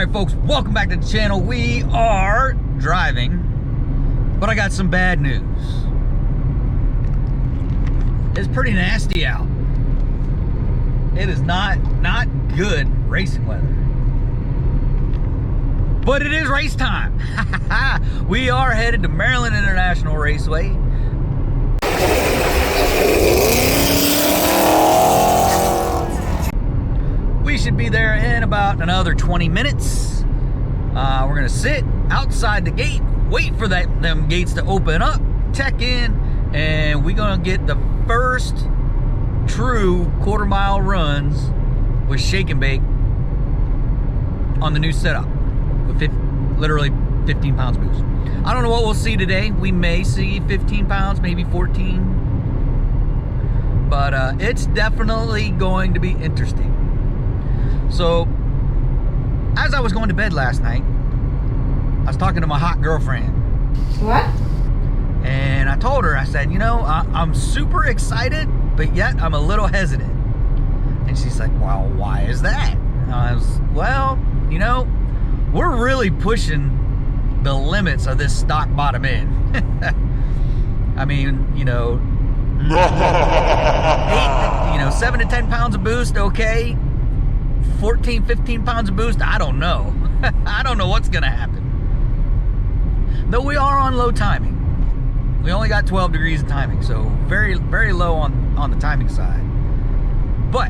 Alright folks, welcome back to the channel. We are driving, but I got some bad news. It's pretty nasty out. It is not good racing weather. But it is race time. We are headed to Maryland International Raceway. We should be there in about another 20 minutes. We're gonna sit outside the gate, wait for them gates to open up, check in, and we're gonna get the first true quarter-mile runs with shake and bake on the new setup with literally 15 pounds boost. I don't know what we'll see today. We may see 15 pounds, maybe 14, but it's definitely going to be interesting. So, as I was going to bed last night, I was talking to my hot girlfriend. What? And I told her, I said, you know, I'm super excited, but yet I'm a little hesitant. And she's like, well, why is that? And I was, well, you know, we're really pushing the limits of this stock bottom end. I mean, you know, 7 to 10 pounds of boost, okay. 14, 15 pounds of boost, I don't know. I don't know what's gonna happen. Though we are on low timing. We only got 12 degrees of timing, so very, very low on the timing side. But,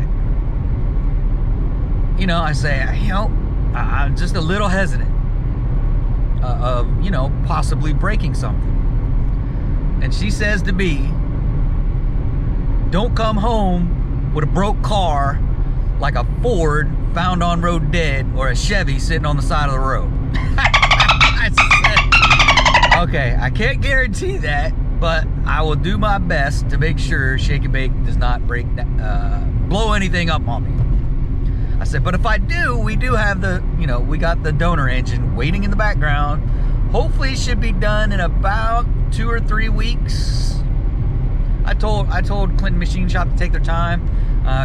you know, I say, you know, I'm just a little hesitant of, you know, possibly breaking something. And she says to me, don't come home with a broke car like a Ford found on road dead or a Chevy sitting on the side of the road. I said, okay, I can't guarantee that, but I will do my best to make sure Shake and Bake does not blow anything up on me. I said, but if I do, we do have the, you know, we got the donor engine waiting in the background. Hopefully it should be done in about 2 or 3 weeks. I told Clinton Machine Shop to take their time,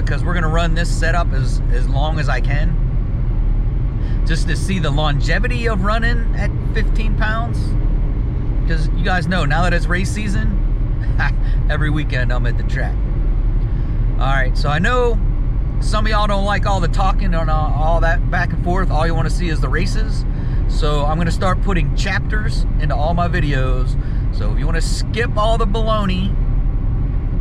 because we're gonna run this setup as long as I can, just to see the longevity of running at 15 pounds. Because you guys know, now that it's race season, every weekend I'm at the track. All right, so I know some of y'all don't like all the talking and all that back and forth. All you want to see is the races. So I'm gonna start putting chapters into all my videos. So if you want to skip all the baloney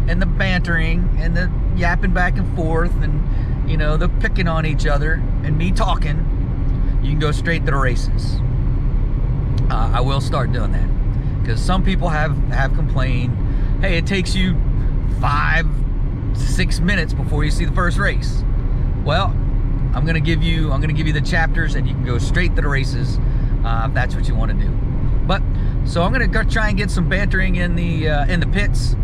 and the bantering and the yapping back and forth and, you know, the picking on each other and me talking, you can go straight to the races. I will start doing that because some people have complained, hey, it takes you 5 to 6 minutes before you see the first race. Well, I'm gonna give you the chapters and you can go straight to the races if that's what you want to do. But so I'm gonna go try and get some bantering in the pits.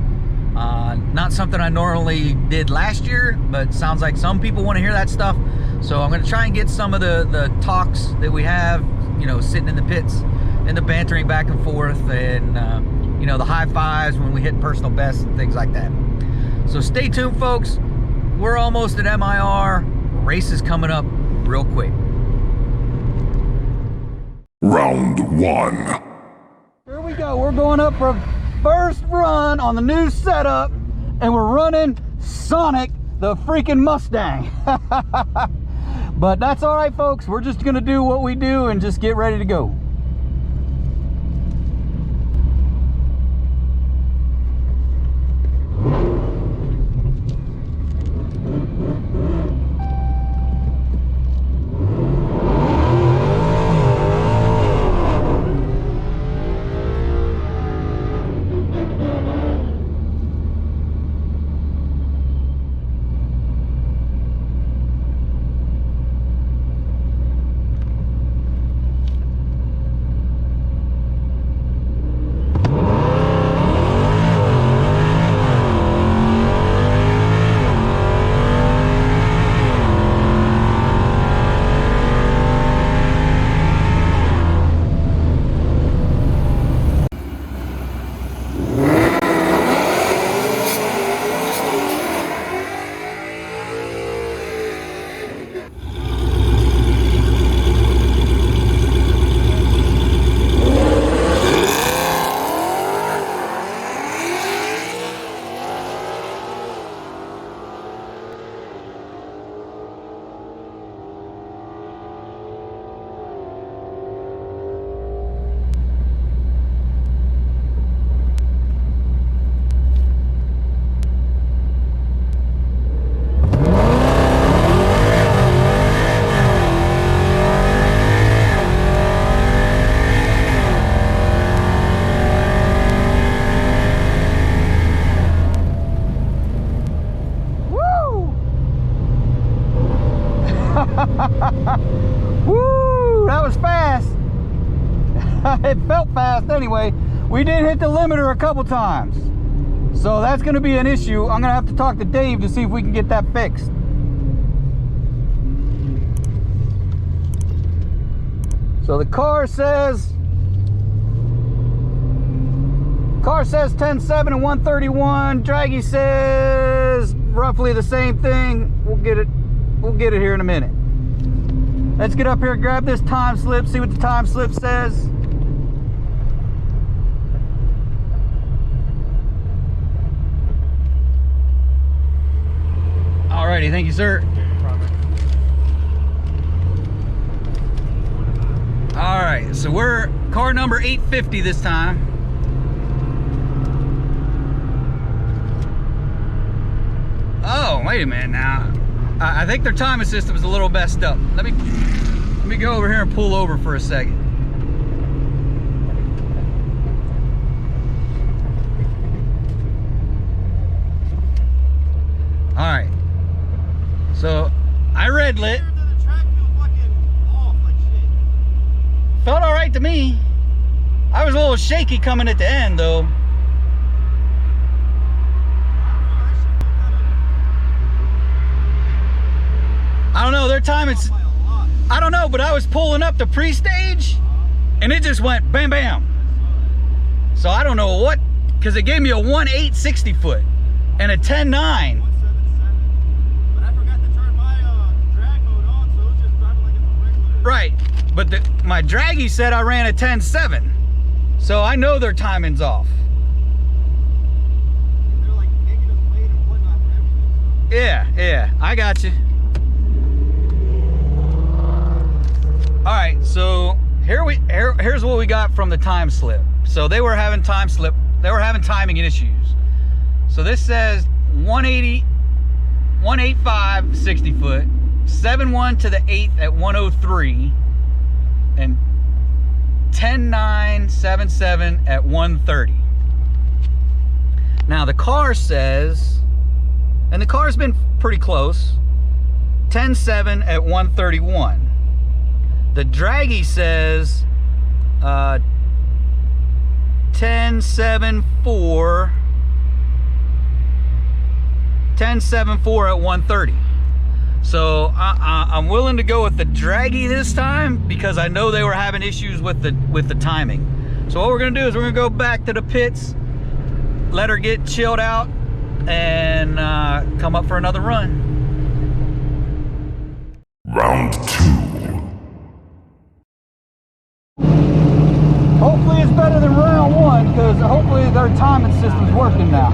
Not something I normally did last year, but sounds like some people want to hear that stuff. So I'm going to try and get some of the talks that we have, you know, sitting in the pits and the bantering back and forth and, you know, the high fives when we hit personal bests and things like that. So stay tuned, folks. We're almost at MIR. Race is coming up real quick. Round 1. Here we go. We're going up for first run on the new setup, and we're running Sonic the freaking Mustang. But that's all right, folks. We're just gonna do what we do and just get ready to go. that was fast. It felt fast anyway. We did hit the limiter a couple times. So that's gonna be an issue. I'm gonna have to talk to Dave to see if we can get that fixed. So the car says 10.7 and 131. Draggy says roughly the same thing. We'll get it here in a minute. Let's get up here, grab this time slip, see what the time slip says. Alrighty, thank you, sir. Alright, so we're car number 850 this time. Oh, wait a minute now. I think their timing system is a little messed up. Let me go over here and pull over for a second. Alright. So, I red lit. Felt alright to me. I was a little shaky coming at the end though. I don't know, their time it's, I don't know, but I was pulling up the pre-stage and it just went bam bam. So I don't know what, because it gave me a 1.8 60 foot and a 10.9. But I forgot to turn my drag mode on, so it was just driving like it's a regular. Right, but my draggy said I ran a 10.7. So I know their timing's off. They're like making us wait and whatnot for everything. So. Yeah, I got you. All right, so here's what we got from the time slip. So they were having timing issues. So this says 180, 185 60 foot, 7.1 to the 8th at 103, and 10.9 77 at 130. Now the car says, and the car's been pretty close, 10.7 at 131. The draggy says 10.74 at 130. So I'm willing to go with the draggy this time because I know they were having issues with the timing. So what we're gonna do is we're gonna go back to the pits, let her get chilled out, and come up for another run. Round 2. Hopefully it's better than round 1 because hopefully their timing system's working now.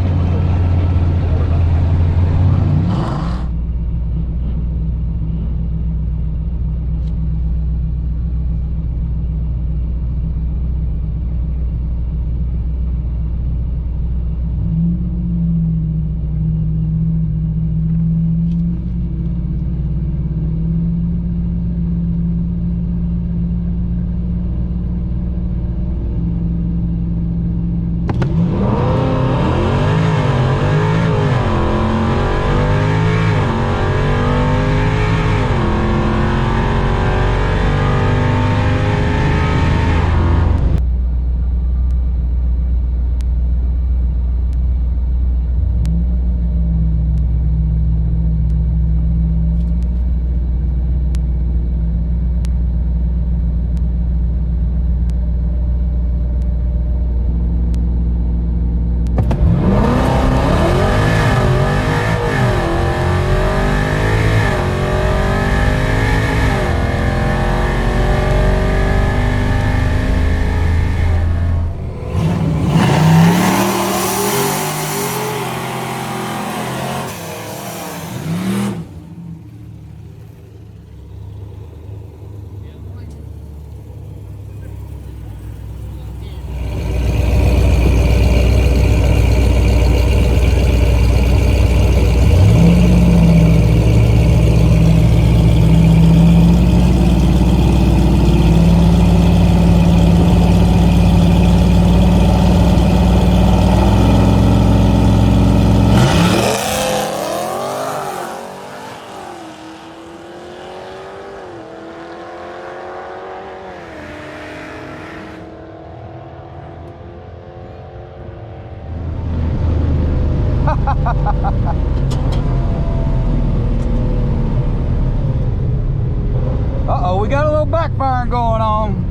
Uh-oh, we got a little backfiring going on.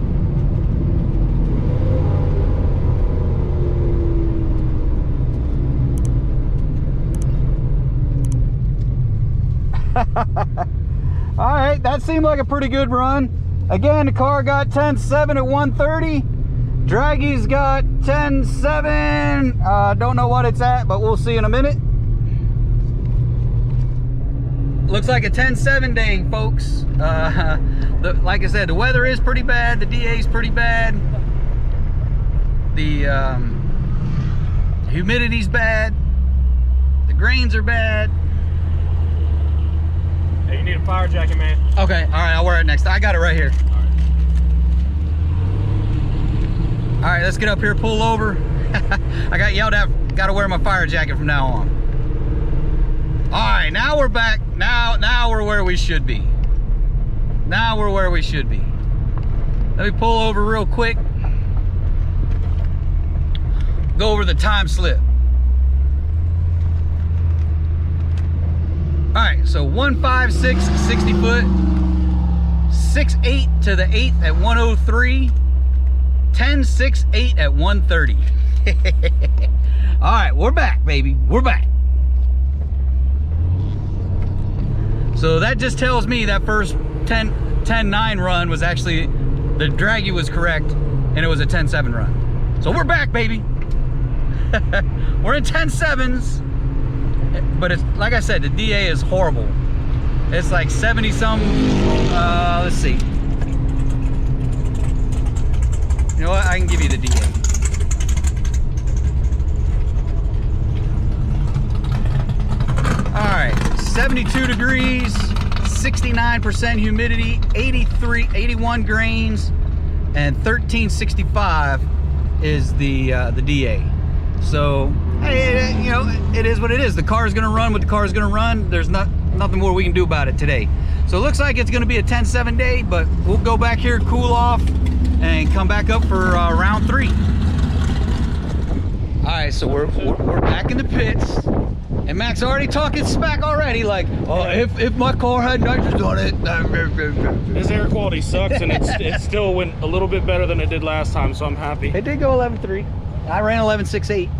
All right, that seemed like a pretty good run. Again, the car got 10.7 at 130. Draggy's got 10.7. Don't know what it's at, but we'll see in a minute. Looks like a 10.7 day, folks. Like I said, the weather is pretty bad. The DA is pretty bad. The humidity's bad. The grains are bad. Hey, you need a fire jacket, man. Okay, all right, I'll wear it next. I got it right here. All right, let's get up here, pull over. I got yelled at, got to wear my fire jacket from now on. All right, now we're back. Now we're where we should be. Now we're where we should be. Let me pull over real quick. Go over the time slip. All right, so 156, 60 foot, 6'8" to the 8th at 103, 10.68 at 130. All right, we're back, baby. We're back. So that just tells me that first 10.9 run was actually, the draggy was correct, and it was a 10.7 run. So we're back, baby. We're in 10.7s. But it's like I said, the DA is horrible. It's like 70 some. Let's see. You know what? I can give you the DA. All right, 72 degrees, 69% humidity, 81 grains, and 1365 is the DA. So, hey, you know, it is what it is. The car is going to run what the car is going to run. There's nothing more we can do about it today. So it looks like it's going to be a 10.7 day, but we'll go back here, cool off, and come back up for round 3. All right, so we're back in the pits, and Mac's already talking smack already, like, oh, if my car had nitrous on it. This air quality sucks, and it still went a little bit better than it did last time, so I'm happy. It did go 11.3. I ran 11.68.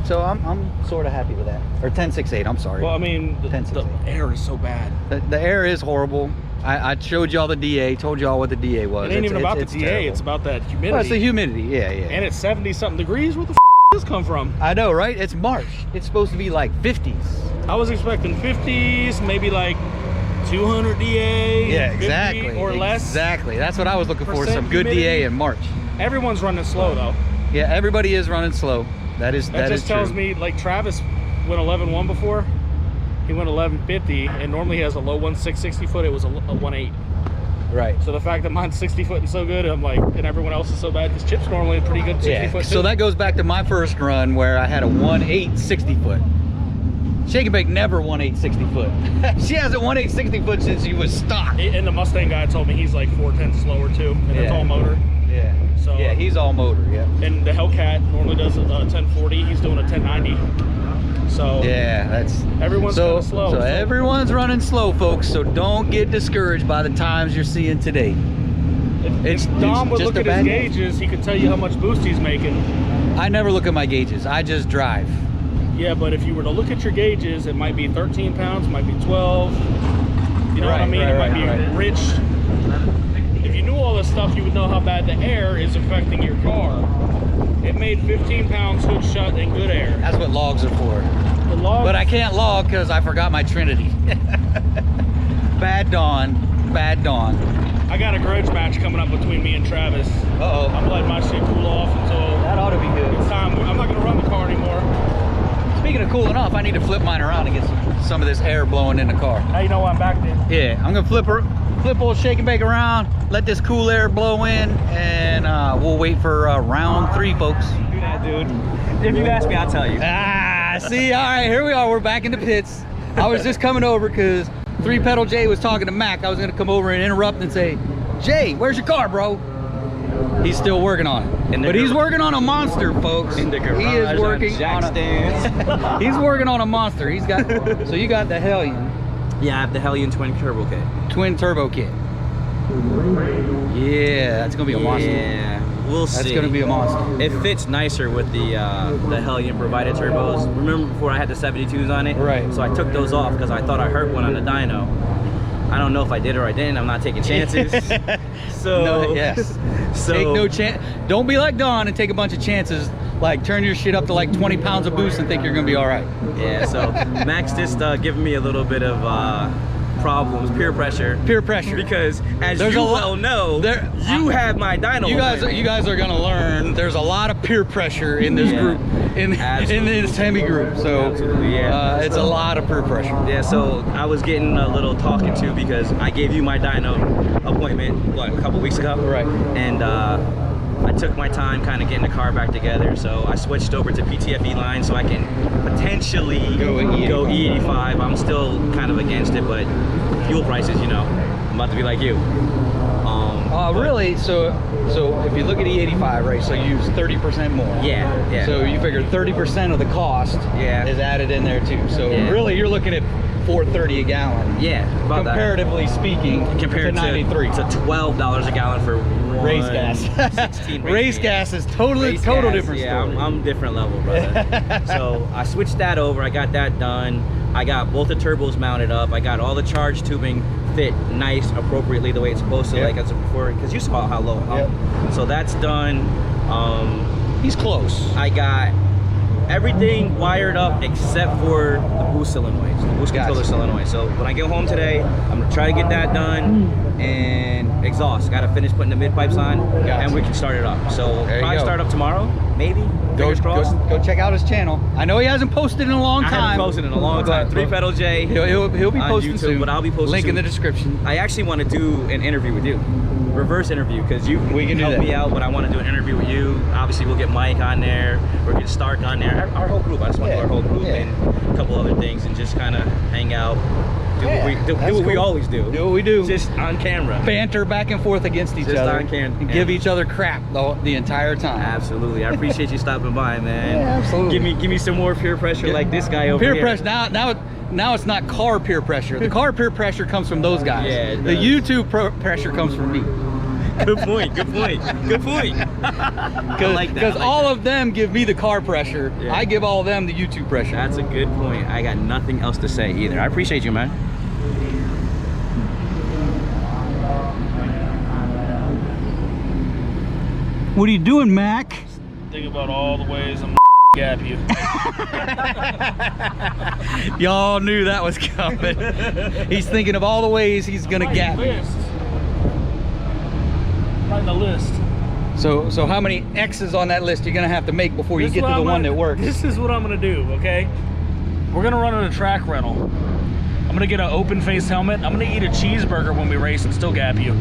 So I'm sort of happy with that. Or 10.68, I'm sorry. Well, I mean, the air is so bad. The air is horrible. I showed y'all the DA, told y'all what the DA was. It ain't even about the DA, terrible. It's about that humidity. Well, it's the humidity, yeah. And it's 70-something degrees. Where the f does this come from? I know, right? It's March. It's supposed to be like 50s. I was expecting 50s, maybe like 200 DA. Yeah, 50 exactly. or less. Exactly. That's what I was looking for, Percent some good humidity. DA in March. Everyone's running slow, though. Yeah, everybody is running slow. That just tells true. me, like, Travis went 11.1 before. He went 11.50, and normally he has a low 1.6 60 foot. It was a 1.8. Right. So the fact that mine's 60 foot and so good, I'm like, and everyone else is so bad, because Chip's normally a pretty good 60 foot too. So that goes back to my first run where I had a 1.8 60 foot. Shake and Bake never 1.8 60 foot. She hasn't 1.8 60 foot since she was stock. And the Mustang guy told me he's like 4/10 slower too, and it's all motor. Yeah. So yeah, he's all motor. Yeah. And the Hellcat normally does a 1040. He's doing a 1090. So yeah, that's everyone's so slow. So everyone's running slow, folks. So don't get discouraged by the times you're seeing today. If Dom would just look at his gauges, he could tell you how much boost he's making. I never look at my gauges. I just drive. Yeah, but if you were to look at your gauges, it might be 13 pounds, it might be 12. You know what I mean? It might be rich. If you knew all this stuff, you would know how bad the air is affecting your car. It made 15 pounds hood shut and good air. That's what logs are for. The logs, but I can't log because I forgot my Trinity. Bad dawn. Bad dawn. I got a grudge match coming up between me and Travis. Uh-oh. I'm letting my shit cool off until that ought to be good. It's time. I'm not going to run the car anymore. Speaking of cooling off, I need to flip mine around and get some of this air blowing in the car. Now you know why I'm back then. Yeah, I'm gonna flip old Shake and Bake around, let this cool air blow in, and we'll wait for round 3, folks. Do that, dude. If you ask me, I'll tell you. See, all right, here we are. We're back in the pits. I was just coming over because 3-Pedal Jay was talking to Mac. I was gonna come over and interrupt and say, Jay, where's your car, bro? He's still working on it. But he's working on a monster, folks. In the garage, he is working jack stands. He's working on a monster. He's got. So you got the Hellion. Yeah, I have the Hellion twin turbo kit. Twin turbo kit. Yeah, that's gonna be a monster. Yeah, we'll see. That's gonna be a monster. It fits nicer with the Hellion provided turbos. Remember before I had the 72s on it? Right. So I took those off because I thought I hurt one on the dyno. I don't know if I did or I didn't. I'm not taking chances. So no, yes. So take no chance. Don't be like Don and take a bunch of chances. Like turn your shit up to like 20 pounds of boost and think you're gonna be all right. Yeah. So Max just giving me a little bit of problems, peer pressure. Peer pressure. Because as there's you well know, you have my dyno. You guys are gonna learn. There's a lot of peer pressure in this group, in this Hemi group. So it's a lot of peer pressure. Yeah. So I was getting a little talking to because I gave you my dyno appointment a couple weeks ago. Right. And I took my time kind of getting the car back together, so I switched over to PTFE line so I can potentially go E85. I'm still kind of against it, but fuel prices, you know, I'm about to be like you. Really? So if you look at E85, right, so you use 30% more. Yeah, yeah. So you figure 30% of the cost is added in there too. So really you're looking at $4.30 a gallon. Yeah, about comparatively that. Speaking, compared to 93. To $12 a gallon for race gas. Race gas is total different story. Yeah, I'm different level, brother. So I switched that over. I got that done. I got both the turbos mounted up. I got all the charge tubing fit nice, appropriately the way it's supposed to, like as before, because you saw how low. So that's done. He's close. I got everything wired up except for the boost solenoids, the boost controller solenoid. So when I get home today, I'm gonna try to get that done. And exhaust, gotta finish putting the mid pipes on, and we can start it up. So probably start up tomorrow, maybe. Go check out his channel. I know he hasn't posted in a long time. I haven't posted in a long time. 3-Pedal J. He'll be posting YouTube, soon. but I'll be posting link soon. in the description. I actually want to do an interview with you, reverse interview, because you can help me out. But I want to do an interview with you. Obviously, we'll get Mike on there. We'll get Stark on there. Our whole group. I just want to do our whole group and a couple other things, and just kind of hang out. Do what we always do. Do what we do. Just on camera. Banter back and forth against each other. On camera. And give each other crap the entire time. Absolutely. I appreciate you stopping by, man. Yeah, absolutely. Give me some more peer pressure like this guy over here. Peer pressure. Now it's not car peer pressure. The car peer pressure comes from those guys. Yeah, the YouTube pressure comes from me. Good point. Good point. Good point. Because all of them give me the car pressure. Yeah. I give all of them the YouTube pressure. That's a good point. I got nothing else to say either. I appreciate you, man. What are you doing, Mac? Think about all the ways I'm gap you. Y'all knew that was coming. He's thinking of all the ways he's gonna gap you. Writing the list. So how many X's on that list you're gonna have to make before you get to the one that works? This is what I'm gonna do, okay? We're gonna run a track rental. I'm gonna get an open face helmet. I'm gonna eat a cheeseburger when we race and still gap you.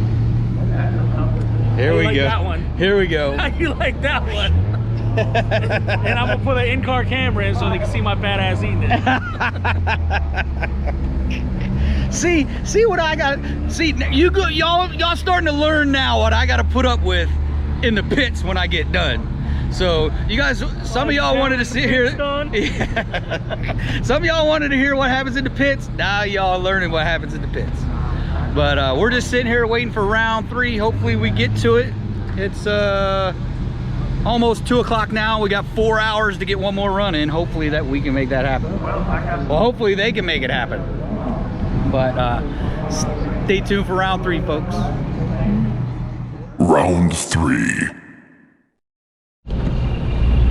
Here we go. That one? Here we go. How you like that one? And I'm gonna put an in-car camera in so they can see my fat ass eating it. See what I got. See, y'all starting to learn now what I got to put up with in the pits when I get done. So you guys, some of y'all wanted to sit here. Some of y'all wanted to hear what happens in the pits. Now y'all learning what happens in the pits. But we're just sitting here waiting for round 3. Hopefully we get to it. It's almost 2 o'clock now. We got 4 hours to get one more run in. Hopefully that we can make that happen. Well, hopefully they can make it happen. But stay tuned for round 3, folks. Round 3.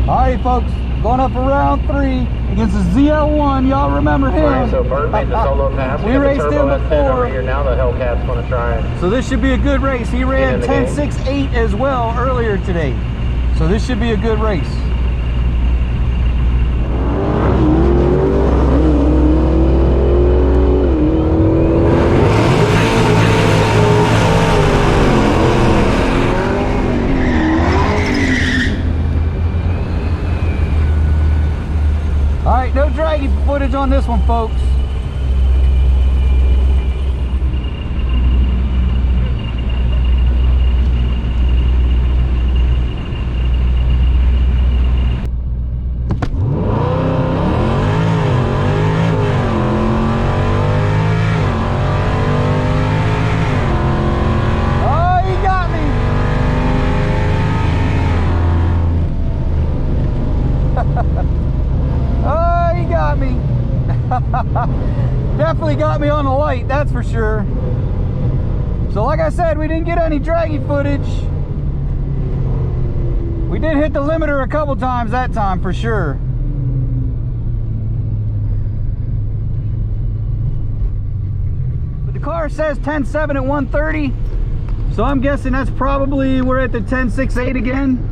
All right, folks, going up for round 3 against the ZL1. Y'all remember him? Right, so Bird made the solo pass. We raced him before. Here now, the Hellcat's going to try it. So this should be a good race. He ran 10.68 as well earlier today. So this should be a good race. No draggy footage on this one, folks. night, that's for sure. So like I said, we didn't get any draggy footage. We did hit the limiter a couple times that time for sure. But the car says 10.7 at 130. So I'm guessing that's probably, we're at the 10.68 again.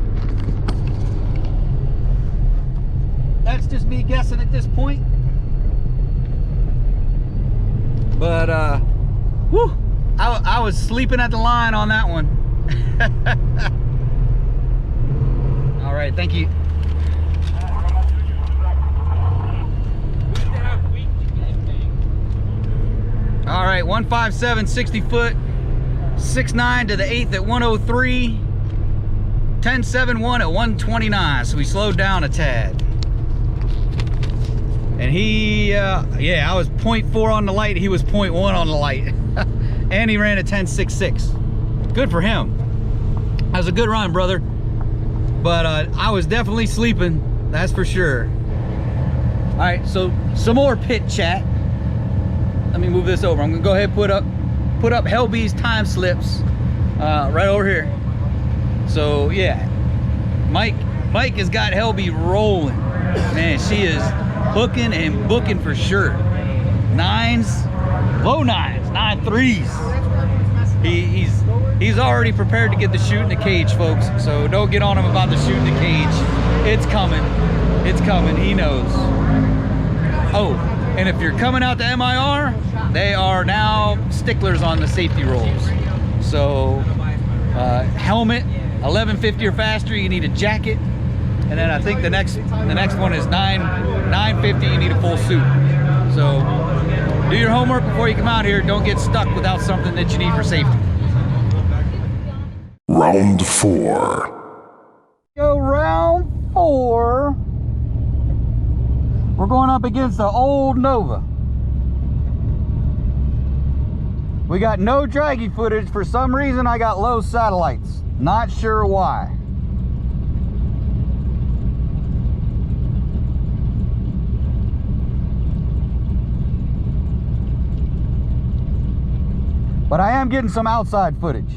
That's just me guessing at this point. But, whew, I was sleeping at the line on that one. All right, thank you. All right, 157, 60 foot, 6'9" to the 8th at 103, 10.71 at 129. So we slowed down a tad. And he, yeah, I was 0.4 on the light. He was 0.1 on the light. And he ran a 10.66. Good for him. That was a good run, brother. But I was definitely sleeping, that's for sure. All right, so some more pit chat. Let me move this over. I'm gonna go ahead and put up Hellbee's time slips right over here. So yeah, Mike has got Hellbee rolling. Man, she is hooking and booking for sure. 9s, low 9s, 9.3s. He's already prepared to get the shoot in the cage, folks. So don't get on him about the shoot in the cage. It's coming. It's coming. He knows. Oh, and if you're coming out to MIR, they are now sticklers on the safety rolls. So helmet, 1150 or faster, you need a jacket. And then I think the next one is 950, you need a full suit. So do your homework before you come out here. Don't get stuck without something that you need for safety. Round 4. Go round 4. We're going up against the old Nova. We got no draggy footage. For some reason, I got low satellites. Not sure why. But I am getting some outside footage.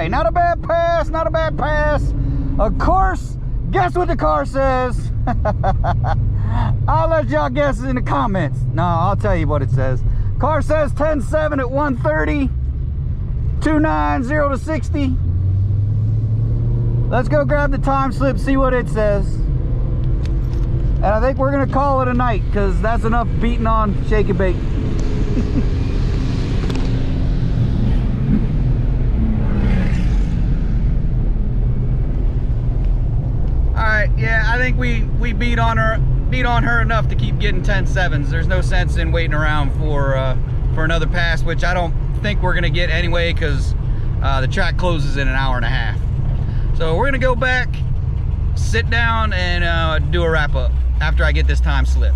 Not a bad pass, not a bad pass. Of course, guess what the car says? I'll let y'all guess in the comments. No, I'll tell you what it says. Car says 10.7 at 130, 2.90 to 60. Let's go grab the time slip, see what it says. And I think we're gonna call it a night because that's enough beating on shake and bake. Yeah, I think we beat on her enough to keep getting 10.7s. There's no sense in waiting around for another pass, which I don't think we're gonna get anyway because the track closes in an hour and a half. So we're gonna go back, sit down, and do a wrap up after I get this time slip.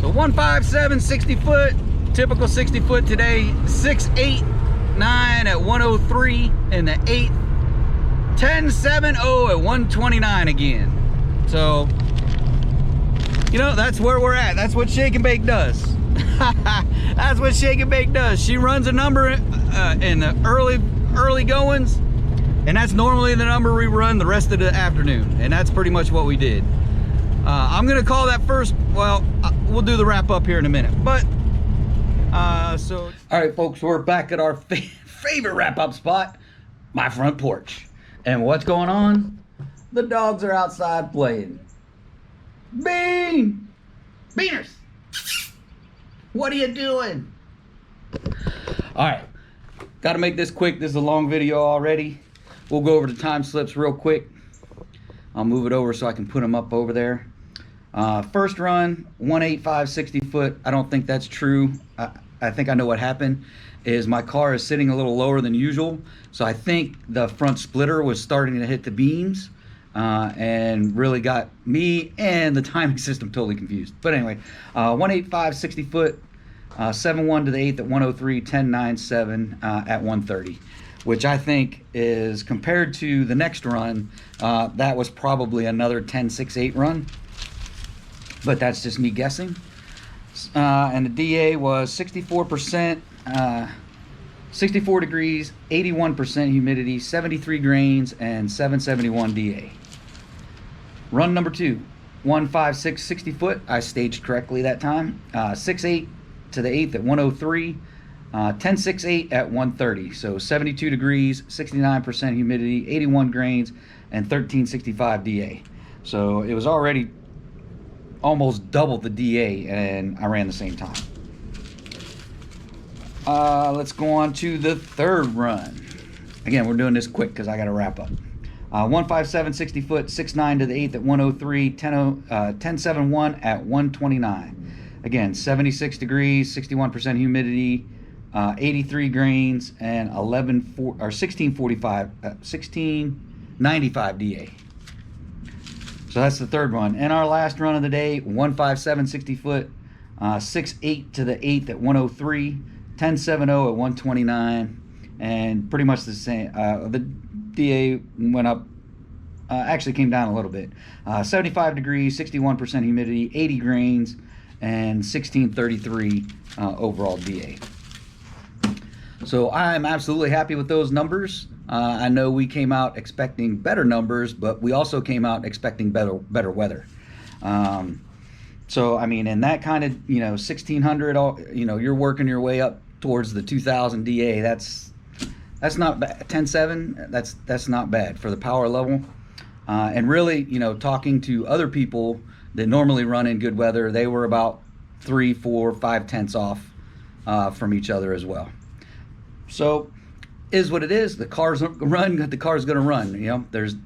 So 157, 60 foot. Typical 60 foot today, 6.89 at 103 in the 8th, 10.70 at 129 again. So, you know, that's where we're at. That's what Shake and Bake does. That's what Shake and Bake does. She runs a number in the early goings, and that's normally the number we run the rest of the afternoon, and that's pretty much what we did. I'm gonna call that first, well, we'll do the wrap up here in a minute, but All right, folks, we're back at our favorite wrap-up spot, my front porch. And what's going on? The dogs are outside playing. Beaners! What are you doing? All right, got to make this quick. This is a long video already. We'll go over the time slips real quick. I'll move it over so I can put them up over there. First run, 185 60 foot. I don't think that's true. I think I know what happened is my car is sitting a little lower than usual. So I think the front splitter was starting to hit the beams and really got me and the timing system totally confused. But anyway, 185 60 foot, 7-1 to the 8th at 103, 10.97 at 130. Which I think is, compared to the next run, that was probably another 10.68 run. But that's just me guessing. And the DA was 64%, 64 degrees, 81% humidity, 73 grains, and 771 DA. Run number 2, 156 60 foot. I staged correctly that time. 6.8 to the 8th at 103. 10.68 at 130, so 72 degrees, 69% humidity, 81 grains, and 1365 DA. So it was already almost double the DA, and I ran the same time. Let's go on to the third run. Again, we're doing this quick because I got to wrap up. 157 60 foot, 6.9 to the 8th at 103, 10.71 at 129. Again, 76 degrees, 61% humidity, 83 grains, and 1695 DA. So that's the third run. And our last run of the day, 157 60 foot, 6.8 to the 8th at 103, 10.70 at 129, and pretty much the same. The DA went up, actually came down a little bit. 75 degrees, 61% humidity, 80 grains, and 1633 overall DA. So I'm absolutely happy with those numbers. I know we came out expecting better numbers, but we also came out expecting better weather. So I mean, in that kind of 1600, you're working your way up towards the 2000 DA. That's not bad. 10.7. That's not bad for the power level. And really, talking to other people that normally run in good weather, they were about 3, 4, 5 tenths off from each other as well. So is what it is. The car's run. The car's going to run. There's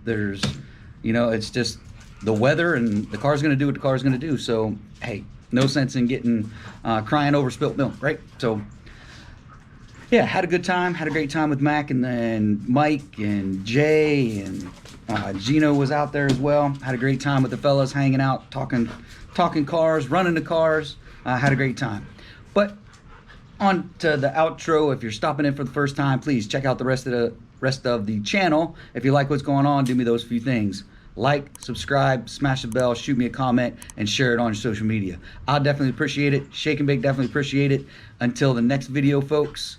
it's just the weather, and the car's going to do what the car's going to do. So hey, no sense in getting crying over spilt milk, right? So yeah, had a good time. Had a great time with Mac and then Mike and Jay, and Gino was out there as well. Had a great time with the fellas, hanging out, talking cars, running the cars. Had a great time. But on to the outro. If you're stopping in for the first time, please check out the rest of the channel. If you like what's going on, do me those few things: like, subscribe, smash the bell, shoot me a comment, and share it on your social media. I'll definitely appreciate it. Shake and Bake definitely appreciate it. Until the next video, folks,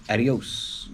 adios.